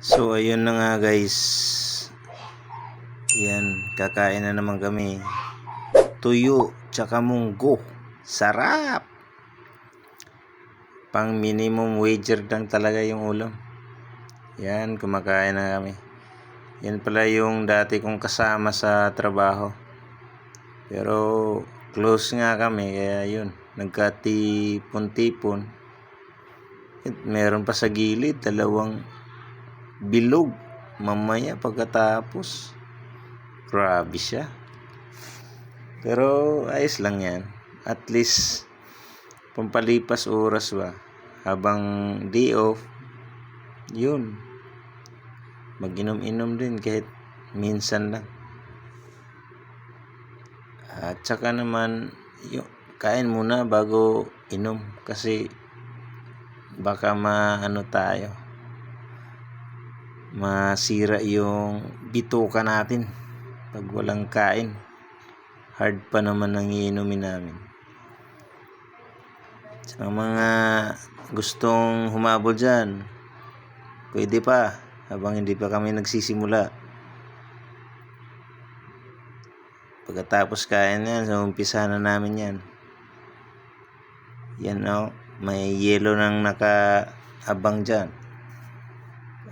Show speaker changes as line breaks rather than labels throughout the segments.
So ayun na nga guys. Yan, kakain na naman kami. Tuyo tsaka munggo. Sarap. Pang minimum wager lang talaga yung ulam. Yan, kumakain na kami. Yan pala yung dati kong kasama sa trabaho. Pero close nga kami, kaya yun, nagkatipon-tipon. At meron pa sa gilid, dalawang bilog. Mamaya pagkatapos, grabe siya. Pero ayos lang yan. At least, pampalipas oras ba. Habang day off, yun. Mag-inom-inom din kahit minsan lang. At saka naman, kain muna bago inom. Kasi baka tayo. Masira yung bituka natin pag walang kain. Hard pa naman ang iinumin namin. Sa mga gustong humabol dyan, pwede pa habang hindi pa kami nagsisimula. Pagkatapos kain yan, so umpisa na namin yan. Yan may yelo nang nakaabang dyan.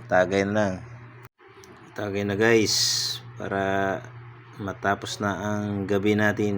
Tagay na guys, para matapos na ang gabi natin.